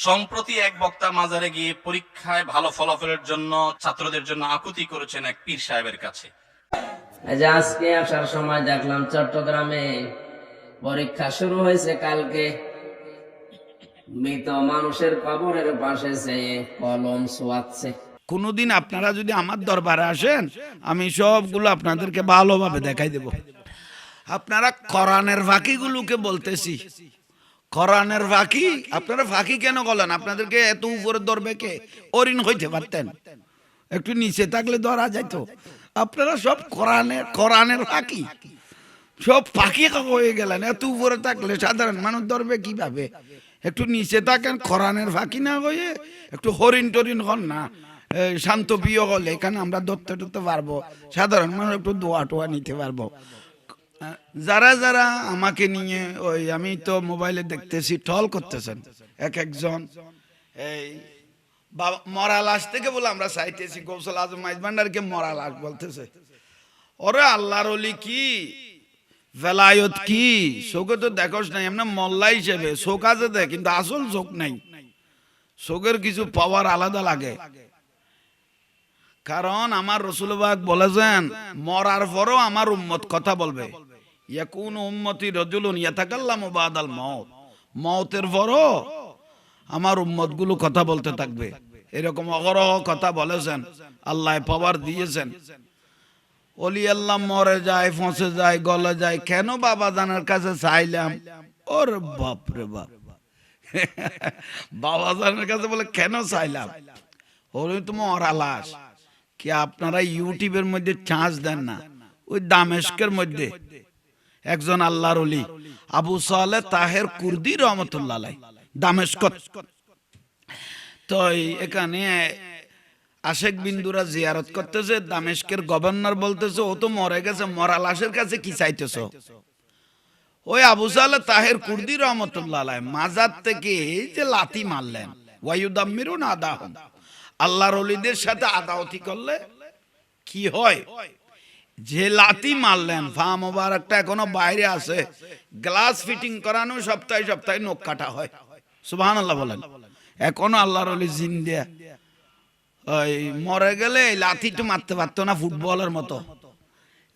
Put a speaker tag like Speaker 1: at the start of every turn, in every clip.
Speaker 1: সম্প্রতি এক বক্তা মাজারে গিয়ে পরীক্ষায় ভালো ফলাফলের জন্য ছাত্রদের জন্য আকুতি করেছেন এক পীর সাহেবের কাছে।
Speaker 2: এই যে আজকে আসার সময় দেখলাম চট্টগ্রামে পরীক্ষা শুরু হয়েছে কালকে। মৃত মানুষের কবরের পাশে যেয়ে কলম ছোঁয়াচ্ছে।
Speaker 3: কোনোদিন আপনারা যদি আমার দরবারে আসেন, আমি সবগুলো আপনাদেরকে ভালোভাবে দেখাই দেব। আপনারা কোরআনের ফাঁকিগুলোকে বলতেছি, কোরআনের ফাঁকি। আপনারা ফাঁকি কেন বলেন? আপনাদেরকে এত উপরে ধরবে কে? অরিন হইতে পারতেন, একটু নিচে থাকলে ধরা যাইত। আপনারা সব কোরআনের ফাঁকি, সব ফাঁকি হয়ে গেলেন। এত উপরে থাকলে সাধারণ মানুষ ধরবে কিভাবে? একটু নিচে থাকেন, কোরআনের ফাঁকি না হয়ে একটু হরিণ টরিন হন না, শান্ত প্রিয় হলে এখানে আমরা ধরতে পারবো, সাধারণ মানুষ একটু দোয়া টোয়া নিতে পারবো। যারা যারা আমাকে নিয়ে ওই আমি তো মোবাইলে দেখতেছি টল করতেছেন এক একজন, এই মরা লাশ থেকে বলে আমরা চাইতেছি গৌসল আজম মাইজভান্ডারকে মরা লাশ বলতেছে। ওরে আল্লাহর ওলি কি ভেলায়ত কি, চোখে তো দেখোস নাই, এমনি মোল্লা হিসেবে চোখ আছে দেখ, কিন্তু আসল চোখ নাই। চোখের কিছু পাওয়ার আলাদা লাগে। কারণ আমার রাসূলুল্লাহ বলেছেন মরার পরও আমার উম্মত কথা বলবে। ইয়াকুনু উম্মতি রাজুলুন ইয়াতাকাল্লামু বাদাল মাউত, মওতের পরও আমার উম্মত গুলো কথা বলতে থাকবে। এরকম অগরহ কথা বলেছেন, আল্লাহ পাওয়ার দিয়েছেন। ওলি আল্লাহ মরে যায়, ফসে যায়, গলে যায়, কেন বাবা জানার কাছে চাইলাম? ওর বাপ রে বাপ, বাবা জানার কাছে বলে কেন চাইলাম? ওই তো মরা লাশ। কি আপনারা ইউটিউবের মধ্যে চান্স দেন না? ওই দামেস্কের মধ্যে একজন আল্লাহর ওলি আবু সালেহ তাহের কুর্দি রহমতুল্লাহ আলাইহি, দামেস্ক। তো এখানে আশেক বিন্দুরা জিয়ারত করতেছে, দামেস্কের গভর্নর বলতেছে ও তো মরে গেছে, মরা লাশের কাছে কি চাইতেছ? ওই আবু সালেহ তাহের কুর্দি রহমতুল্লাহ আলাইহি মাজার থেকে যে লাথি মারলেন, ওয়ায়ুদাম্মিরুন আদাহুম, আল্লাহর ওলিদের সাথে আদাওয়াতি করলে কি হয়? যে লাথি মারলেন, ফা মোবারকটা এখনো বাইরে আছে, গ্লাস ফিটিং করানো, সপ্তাহে সপ্তাহে নখ কাটা হয়। সুবহানাল্লাহ বলেন। এখনো আল্লাহর ওলি জিন্দা। ওই মরে গেলে লাথি তো মারতে পারতো না ফুটবলের মতো,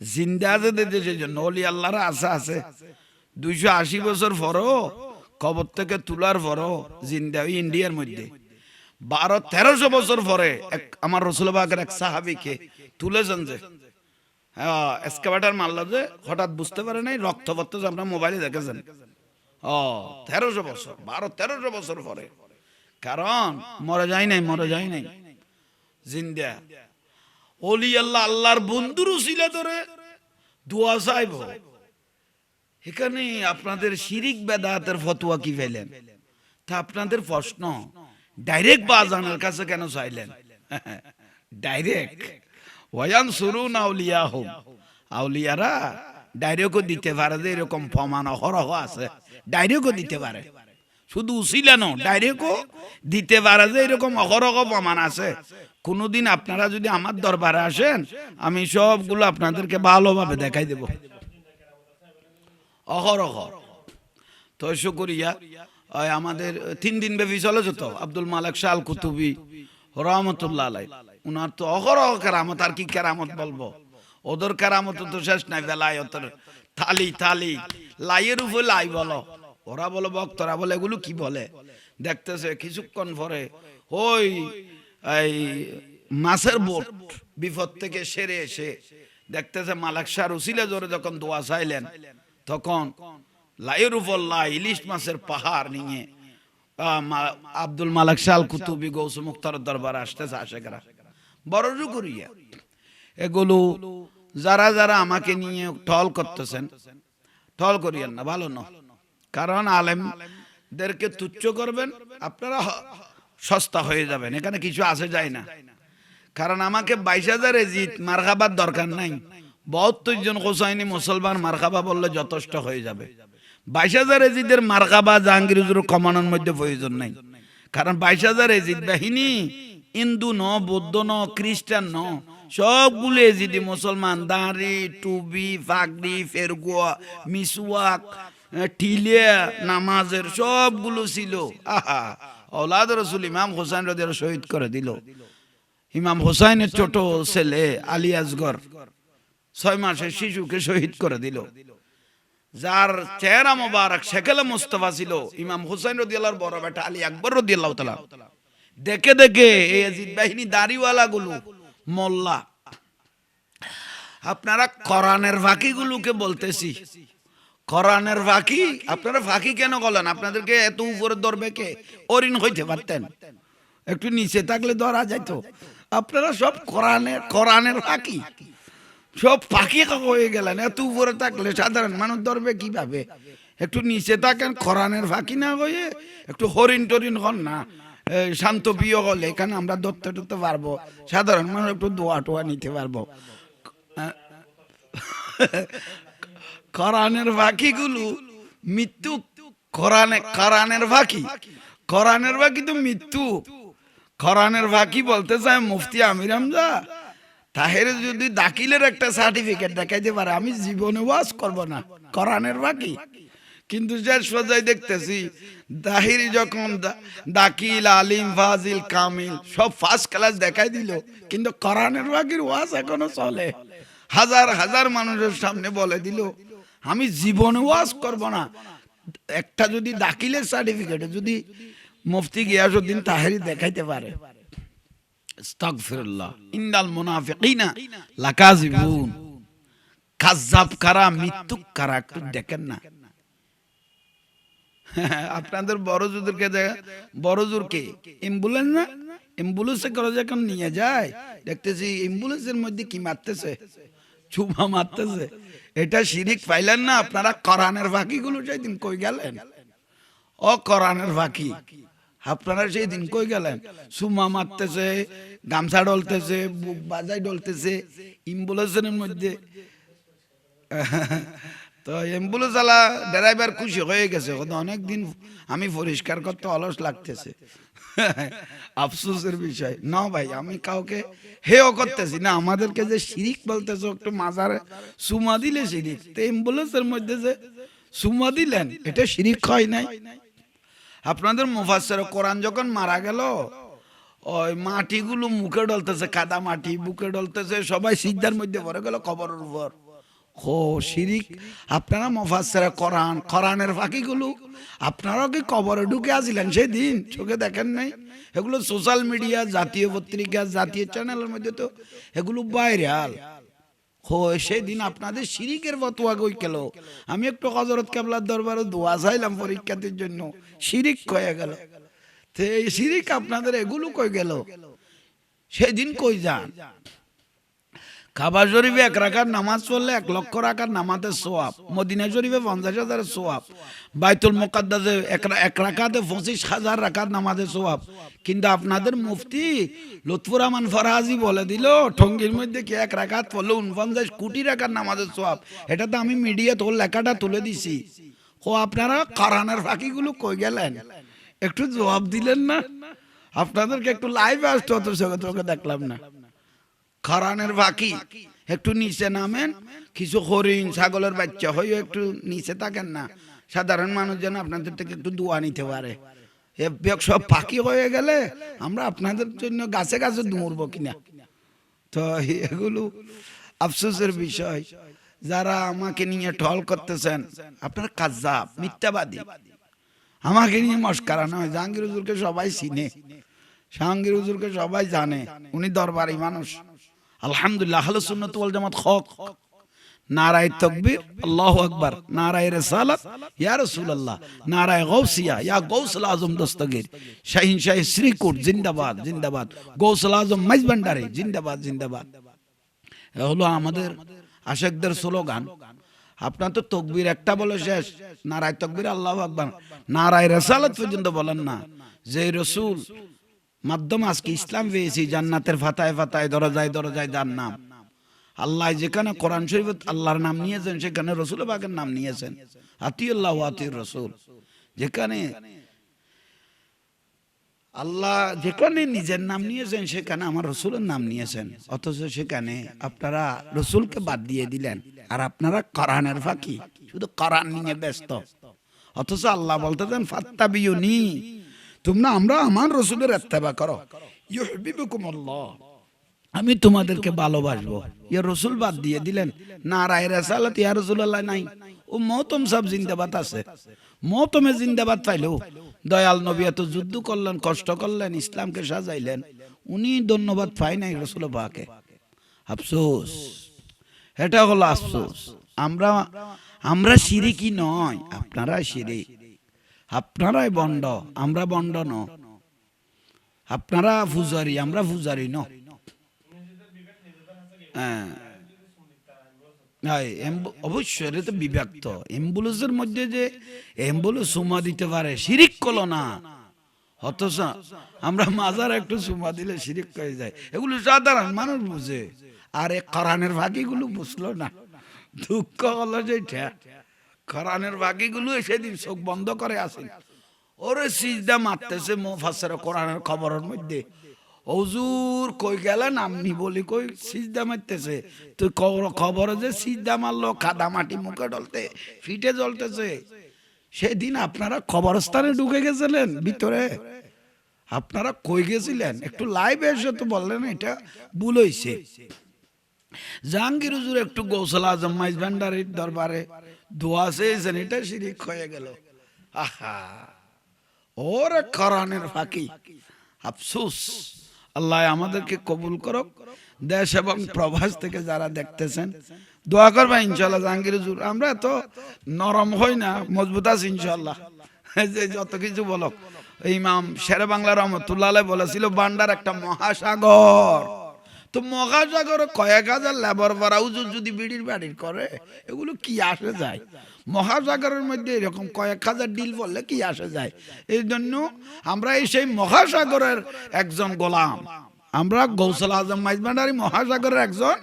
Speaker 3: জিন্দা আছে দেশের জন্য। ওলি আল্লাহর আশা আছে 280 বছর পরও কবর থেকে তোলার পরও জিন্দা। ওই ইন্ডিয়ার মধ্যে 1200-1300 বছর পরে আমার রাসূলুল্লাহর এক সাহাবীকে তুলেছেন যে এসকাভেটর মারলো, যে হঠাৎ বুঝতে পারে নাই, রক্ত পড়তেছে, আপনার মোবাইলে দেখেছেন। 1300 বছর, 1200-1300 বছর পরে। কারণ মরে যায় নাই, মরে যায় নাই, জিন্দা। ওলি আল্লাহ আল্লাহর বন্ধুর উসিলা ধরে দোয়া চাইব। এখানে আপনাদের শিরিক বেদাতের ফতোয়া কি ফেলেন? তা আপনাদের প্রশ্ন, ডাইরেক্ট বাজানের কাছে কেন চাইলেন? ডাইরেক্ট ওয়ায়ান সুরুন আউলিয়াহুম, আউলিয়ারা ডাইরেক্টও দিতে পারে, যে এরকম প্রমাণ অহরহ আছে, ডাইরেক্টও দিতে পারে। শুধু উসিলা ন, ডাইরেক্টও দিতে পারে, যে এরকম অহরহ প্রমাণ আছে। কোনোদিন আপনারা যদি আমার দরবারে আসেন, আমি সবগুলো আপনাদেরকে ভালোভাবে দেখাই দেব, অহরহ। তো শুকরিয়া, আমাদের 3 দিন ব্যাপী চলে যেত আব্দুল মালিক শাহ আল কুতুবী রহমতুল্লাহ আলাইহি, উনার তো অহরহ কেরামত। আর কি কেরামত বলবো? ওদের কেরামত তো শেষ নাই। বেলায়তের থালি থালি, লাইয়ের উপরে লাই বলো, ওরা বলো ভক্তরা বলে এগুলো কি বলে? দেখতেছে কিছুক্ষণ পরে ওই এই মাছের বোট বিপদ থেকে সেরে এসে দেখতেছে মালিক শাহর উসিলা জোরে যখন দোয়া চাইলেন, তখন লাইয়ের উপর লাই, ইলিশ মাছের পাহাড় নিয়ে আব্দুল মালিক শাহ আল কুতুবী গৌস মুখতার দরবারে আসতেছে আশেকরা বড় করিয়া। এগুলো যারা যারা আমাকে নিয়ে টল করতেছেন, টল করিয়েন না, ভালো না। কারণ আলেমদেরকে তুচ্ছ করবেন, আপনারা সস্তা হয়ে যাবেন। এখানে কিছু আসে যায় না। কারণ আমাকে 22,000 এজিদ মারখাবার দরকার নাই। 72 জন হোসাইনি মুসলমান মারখাবা বললে যথেষ্ট হয়ে যাবে। 22,000 এজিদের মারখাবা জাহাঙ্গীর হুজুর কমানোর মধ্যে প্রয়োজন নাই। কারণ 22,000 এজিদ বাহিনী হিন্দু ন, বৌদ্ধ ন, খ্রিস্টান ন, সবগুলো এজিদি মুসলমান। দাঁড়ি, টুবি, ফাগড়ি, ফেরগুয়া, মিসওয়াক, টিলিয়া, নামাজের সবগুলো ছিল। আহা, औलाद রসুল ইমাম হোসেন রাদিয়াল্লাহু শহীদ করে দিল। ইমাম হোসেনের ছোট ছেলে আলী আসগর 6 মাসের শিশুকে শহীদ করে দিল। যার চেহারা মোবারক শেকেলে মুস্তাফা ছিল ইমাম হোসেন রাদিয়াল্লাহু বড় বেটা আলী আকবর রাদিয়াল্লাহু তাআলা। দেখে দেখে এই ইয়াজিদ বাহিনী দাড়িওয়ালা গুলো মোল্লা, আপনারা কোরআনের ফাঁকিগুলোকে বলতেছি, কোরআনের ফাঁকি। আপনারা ফাঁকি কেন বলেন? আপনাদেরকে এত উপরে ধরবে কে? অরিন হইতে পারতেন, একটু নিচে থাকলে ধরা যাইতো। আপনারা সব কোরআনের ফাঁকি, সব ফাঁকি হয়ে গেলেন। এত উপরে থাকলে সাধারণ মানুষ ধরবে কিভাবে? একটু নিচে থাকেন, কোরআনের ফাঁকি না হয়ে একটু হরিণ টরিন হন না, শান্ত প্রিয় হলে এখানে আমরা ধরতে টরতে পারবো, সাধারণ মানুষ একটু দোয়া টোয়া নিতে পারবো। কোরআনের ফাঁকিগুলো মৃত্যু, কোরআনের ফাঁকি, কোরআনের ফাঁকি তো মৃত্যু। কোরআনের ফাঁকি বলতে চায় মুফতি আমির হামজা তাহের যদি দাখিলের একটা সার্টিফিকেট দেখাইতে পারে, আমি জীবনে ওয়াজ করব না, কোরআনের ফাঁকি। কিন্তু শেষ পর্যায়ে দেখতেছি দাহিরি যখন দাখিল, আলিম, ফাজিল, কামিল সব ফার্স্ট ক্লাস দেখাই দিল, কিন্তু কোরআনের ফাঁকির ওয়াজ এখনো চলে। হাজার হাজার মানুষের সামনে বলে দিল আমি জীবনে ওয়াজ করব না। একটা যদি দাখিলের সার্টিফিকেট যদি মুফতি গিয়াসউদ্দিন তাহেরি দেখাইতে পারে, আস্তাগফিরুল্লাহ, ইন্নাল মুনাফিকিনা লাকাযিবুন, কাযাব কারা, মিথ্যুক কারা একটু দেখেন না। আপনাদের বড় জুরকে বড় জুরকে অ্যাম্বুলেন্স না, অ্যাম্বুলেন্সে করে যখন নিয়ে যায় দেখতেছি অ্যাম্বুলেন্সের মধ্যে কি মারতেছে, চুমা মারতেছে। এটা শিরিক পাইলেন না আপনারা? কোরআনের ফাঁকিগুলো সেই দিন কই গেলেন? ও কোরআনের ফাঁকি আপনারা সেই দিন কই গেলেন? চুমা মারতেছে, গামছা ডলতেছে, বুক বাজাই ডলতেছে অ্যাম্বুলেন্সের মধ্যে। তো অ্যাম্বুলেন্স আলা ড্রাইভার খুশি হয়ে গেছে, অনেকদিন আমি পরিষ্কার করতে অলস লাগতেছে। আফসোসের বিষয় না ভাই, আমি কাউকে হেও করতেছি না, আমাদেরকে যে শিরিক বলতেছে একটু মাজারে সুমা দিলে শিরিক, তো অ্যাম্বুলেন্সের মধ্যে যে সুমা দিলেন এটা শিরিক হয় নাই? আপনাদের মুফাসসির কোরআন যখন মারা গেল ওই মাটিগুলো মুখে ডলতেছে, কাদা মাটি বুকে ডলতেছে, সবাই সিজদার মধ্যে পড়ে গেল কবরের উপর। ও শিরিক। আপনারা মুফাসসির কোরআনের ফাঁকিগুলো আপনারাও কি কবরে ঢুকে আসিলেন সেদিন? চোখে দেখেন নাই? এগুলো সোশ্যাল মিডিয়া, জাতীয় পত্রিকা, জাতীয় চ্যানেলের মধ্যে তো এগুলো ভাইরাল। সেদিন আপনাদের শিরিকের ফতোয়া কই গেল? আমি একটু হযরত কেবলার দরবারে দোয়া চাইলাম পরীক্ষার্থীর জন্য, শিরিক হয়ে গেল। তো এই শিরিক আপনাদের এগুলো কই গেল? সেদিন কই যান? কাবা শরীফে 1 রাকাত নামাজ পড়লে 1 লক্ষ রাকাত নামাজের সওয়াব, মদিনা শরীফে 50,000 সওয়াব, বাইতুল মুকাদ্দাসে 1 রাকাতে 25,000 রাকাত নামাজের সওয়াব। কিন্তু আপনাদের মুফতি লুৎফুর রহমান ফরাজি বলে দিল ঠঙ্গির মধ্যে কি 1 রাকাত পড়লে 49 কোটি রাকাত নামাজের সওয়াব। এটা তো আমি মিডিয়া তো লেখাটা তুলে দিছি। আপনারা কোরআনের ফাঁকিগুলো কই গেলেন? একটু জবাব দিলেন না? আপনাদেরকে একটু লাইভ আসতো, অত চোখে দেখলাম না। কোরআনের ফাঁকি, একটু নিচে নামেন, কিছু হরিণ ছাগলের বাচ্চা হয়ে একটু নিচে থাকেন না, সাধারণ মানুষ যেন আপনাদের থেকে একটু দোয়া নিতে পারে। সব ফাঁকি হয়ে গেলে আমরা আপনাদের জন্য গাছে গাছে দৌড়বো কিনা? তো এগুলো আফসোসের বিষয়। যারা আমাকে নিয়ে ঠল করতেছেন আপনারা কাজ্জাব, মিথ্যাবাদী। আমাকে নিয়ে মস্কারা নয়, জাহাঙ্গীর হুজুরকে সবাই চিনে, জাহাঙ্গীর হুজুরকে সবাই জানে, উনি দরবারি মানুষ। আলহামদুলিল্লাহ, আহলে সুন্নাত ওয়াল জামাত হক। নারায়ে তাকবীর, আল্লাহু আকবার, নারায়ে রিসালাত, ইয়া রাসূলুল্লাহ, নারায়ে গাউসিয়া, ইয়া গাউসুল আজম দস্তগীর, শাহিন শাহ শ্রীকুট জিন্দাবাদ জিন্দাবাদ, গাউসুল আজম মাইজভান্ডারি জিন্দাবাদ জিন্দাবাদ। এ হলো আমাদের আশেকদের স্লোগান। আপনার তো তকবীর একটা বলে শেষ, নারায়ে তাকবীর, আল্লাহু আকবার, নারায়ে রিসালাত পর্যন্ত বলেন না। যে রাসূল মাধ্যমে আজকে ইসলাম পেয়েছি, জান্নাতের ফাতায় ফাতায় দরজায় দরজায় যার নাম। আল্লাহ যেখানে কোরআন শরীফে আল্লাহর নাম নিয়েছেন সেখানে রাসূল পাকের নাম নিয়েছেন, আতিউল্লাহ ওয়া আতিউর রাসূল। যেখানে আল্লাহ যেখানে নিজের নাম নিয়েছেন সেখানে আমার রাসূলের নাম নিয়েছেন, অথচ সেখানে আপনারা রাসূলকে বাদ দিয়ে দিলেন। আর আপনারা কোরআনের ফাঁকি, শুধু কোরআন নিয়ে ব্যস্ত। অথচ আল্লাহ বলতেছেন ফাত্তাবিউনি, তোমরা আমরা আমার রসুলের ইত্তেবা করো, ইউহিব্বুকুমুল্লাহ, আমি তোমাদেরকে ভালোবাসবো। ইয়া রসুল বাদ দিয়ে দিলেন, নারায়ে রিসালাত ইয়া রাসূলুল্লাহ নাই। ও মৌতম সব জিন্দাবাদ আছে, মৌতমে জিন্দাবাদ পাইলো। দয়াল নবী এত যুদ্ধ করলেন, কষ্ট করলেন, ইসলামকে সাজাইলেন, উনি ধন্যবাদ পাই নাই রসুল পাকে। আফসোস, এটা হলো আফসোস। আমরা শিরিকি নয়, আপনারা শিরিক, আপনারাই বন্ড, আমরা বন্ড ন। আপনারা পূজারি, আমরা পূজারি ন। অবশ্যই এটা তো বিভক্ত। অ্যাম্বুলেন্সের মধ্যে যে অ্যাম্বুলেন্স সুমা দিতে পারে, শিরিক করলো না। অথচ আমরা মাজার একটু সুমা দিলে শিরিক হয়ে যায়। এগুলো সাধারণ মানুষ বুঝে, আর এই কোরআনের ভাগিগুলো বুঝলো না। দুঃখ হলো যেটা, কোরআনের ভাগিগুলো সেদিন চোখ বন্ধ করে আসেন, ওরে সিজদা মারতেছে মুফাসসির কোরআনের খবরের মধ্যে। হুজুর কই গেলেন আমি বলি, কই সিজদা মারতেছে। তো খবরে যে সিজদা মারলো, কাদা মাটি মুখে ডলতে, ফিটে জ্বলতেছে। সেদিন আপনারা কবরস্থানে ঢুকে গেছিলেন ভিতরে, আপনারা কই গেছিলেন? একটু লাইভ এসে তো বললেন এটা ভুল হইছে। জাহাঙ্গীর হুজুর একটু গৌসুল আজম মাইজ ভান্ডারীর দরবারে দোয়া চেয়েছেন, এটা শিরিক হয়ে গেল। আহা, ওরে কোরআনের ফাঁকি। আফসোস, আল্লাহ আমাদেরকে কবুল করুক। দেশ এবং প্রবাস থেকে যারা দেখতেছেন দোয়া করবা ইনশাআল্লাহ। জাহাঙ্গীর হুজুর আমরা তো নরম হই না, মজবুত আছি ইনশাআল্লাহ। যে যত কিছু বলক, ইমাম শেরে বাংলা রহমতুল্লাহ আলাইহি বলেছিল বান্ডার একটা মহাসাগর। তো মহাসাগরে কয়েক হাজার লেবার ভরা হুজুর যদি বিড়ির বাড়ির করে, এগুলো কি আসে যায়? মহাসাগরের মধ্যে এরকম কয়েক হাজার ডিল বললে কি আসে যায়? এই জন্য আমরা এই সেই মহাসাগরের একজন গোলাম, আমরা গৌসুল আজম মাইজ ভান্ডারী মহাসাগরের একজন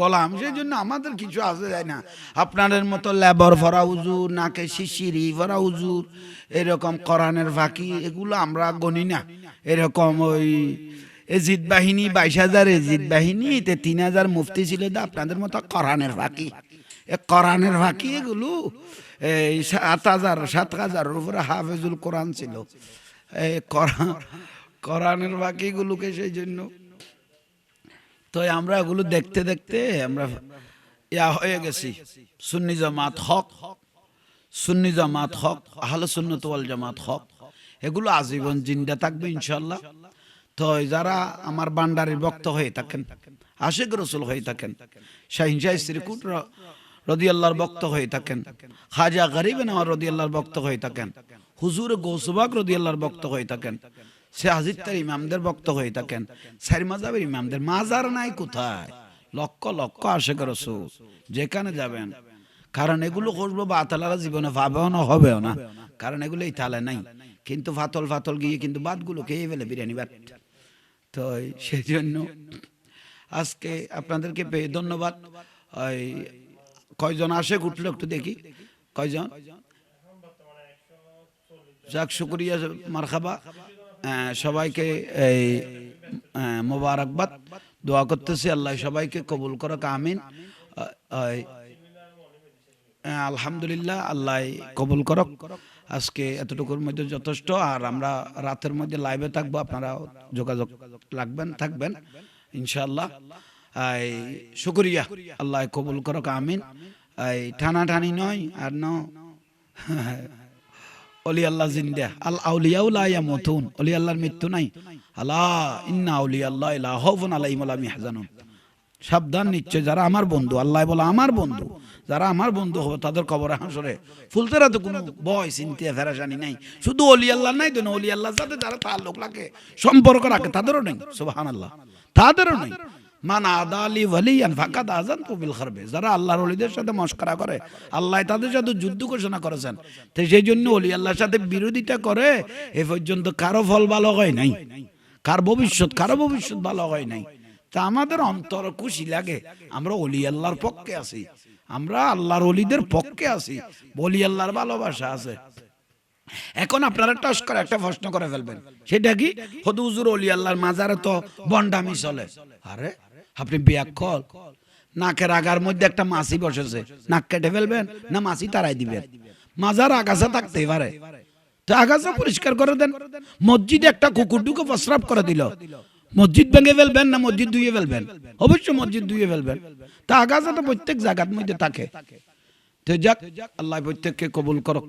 Speaker 3: গোলাম। সেই জন্য আমাদের কিছু আসে যায় না। আপনাদের মতো লেবার ভরা হুজুর, নাকে শিশিরি ভরা হুজুর, এরকম কোরআনের ফাঁকি, এগুলো আমরা গণি না। এরকম ওই এজিদ বাহিনী 22,000 এজিদ বাহিনী, 3,000 মুফতি ছিল, আপনাদের মতো কোরআনের ফাঁকি। কোরআনের ফাঁকি এগুলো এই 7,000 উপরে হাফেজুল কোরআন ছিল। এই কোরআনের ফাঁকি গুলোকে, সেই জন্য তো আমরা এগুলো দেখতে দেখতে আমরা ইয়া হয়ে গেছি। সুন্নি জামাত হক, সুন্নি জামাত হক, আহলে সুন্নাত ওয়াল জামাত হক, এগুলো আজীবন জিন্দা থাকবে ইনশাআল্লাহ। তো যারা আমার ভান্ডারীর ভক্ত হয়ে থাকেন, আশিক রাসূল হয়ে থাকেন, শাহিন শাহ শ্রীকুট রাদিয়াল্লাহর ভক্ত হয়ে থাকেন, খাজা গরিব নওয়াজ রাদিয়াল্লাহর ভক্ত হয়ে থাকেন, হুজুর গৌসবাগ রাদিয়াল্লাহর ভক্ত হয়ে থাকেন, সে হাজিরতার ইমামদের ভক্ত হয়ে থাকেন, চার মাযহাবের ইমামদের, মাজার নাই কোথায়? লক্ষ লক্ষ আশিক রাসূল যেখানে যাবেন। কারণ এগুলো খুঁজবো বাতালারা জীবনে ভাবেও না, হবেও না, কারণ এগুলো এই তালে নাই। কিন্তু ফাতল গিয়ে কিন্তু বাতগুলো খেয়ে ফেলে, বিরিয়ানি বাত। তো সেই জন্য আজকে আপনাদেরকে পেয়ে ধন্যবাদ। ওই কয়জন আসে উঠলো একটু দেখি, কয়জন? যাক, শুকরিয়া, মারহাবা। সবাইকে এই মোবারকবাদ, দোয়া করতেছি আল্লাহ সবাইকে কবুল করুক, আমিন। আলহামদুলিল্লাহ, আল্লাহ কবুল করুক। আজকে এতটুকুর মধ্যে যথেষ্ট। আর আমরা রাতের মধ্যে লাইভে থাকবো, আপনারা যোগাযোগ থাকবেন ইনশাআল্লাহ। শুকরিয়া, আল্লাহ কবুল করুক, আমিন। টানাটানি নয় আর ন, অলি আল্লাহ জিন্দা, আল আউলিয়া লা ইয়ামুতুন, অলি আল্লাহর মৃত্যু নাই। আলা ইন্না আউলিয়া আল্লাহ লা খাউফুন আলাইহিম ওয়া লা হুম ইয়াহজানুন। সাবধান, নিশ্চয় যারা আমার বন্ধু, আল্লাহ বলে আমার বন্ধু, যারা আমার বন্ধু হবে তাদের কবরে হাসরে ফুলতেরা তো কোনো ভয় চিন্তা ফেরাসানি নাই। শুধু অলি আল্লাহ নাই তো, অলি আল্লাহর সাথে যারা তাল্লুক রাখে, সম্পর্ক রাখে, তাদেরও নেই। সুবহানাল্লাহ, তাদেরও নেই। মান আদালি ওয়ালিয়ান ফাকাদ আযানতু বিল হারবে। যারা আল্লাহর ওলিদের সাথে মশকরা করে, আল্লাহ তাদের সাথে যুদ্ধ ঘোষণা করেছেন। তো সেই জন্য ওলি আল্লাহর সাথে বিরোধিতা করে এ পর্যন্ত কারো ফল ভালো হয় নাই, কারো ভবিষ্যৎ ভালো হয় নাই। তা আমাদের অন্তর খুশি লাগে, আমরা ওলি আল্লাহর পক্ষে আছি, আমরা আল্লাহর ওলিদের পক্ষে আছি, ওলি আল্লাহর ভালোবাসা আছে। এখন আপনারা টস করে একটা প্রশ্ন করে ফেলবেন, সেটা কি? হুজুর ওলি আল্লাহর মাজারে তো বন্ডামি চলে। আরে আপনি বিয়াক্কল, নাকের আগার মধ্যে একটা মাছি বসেছে, নাক কেটে ফেলবেন না মাছি তাড়াই দিবেন? মাজার আগাছা থাকতেই পারে, তো আগাছা পরিষ্কার করে দেন। মসজিদে একটা কুকুর ঢুকে প্রস্রাব করে দিল, মসজিদ ভেঙে ফেলবেন না মসজিদ ধুয়ে ফেলবেন? অবশ্যই মসজিদ ধুয়ে ফেলবেন। তা আগাছাটা প্রত্যেক জায়গার মধ্যে থাকে। তো যাক, আল্লাহ প্রত্যেককে কবুল করুক।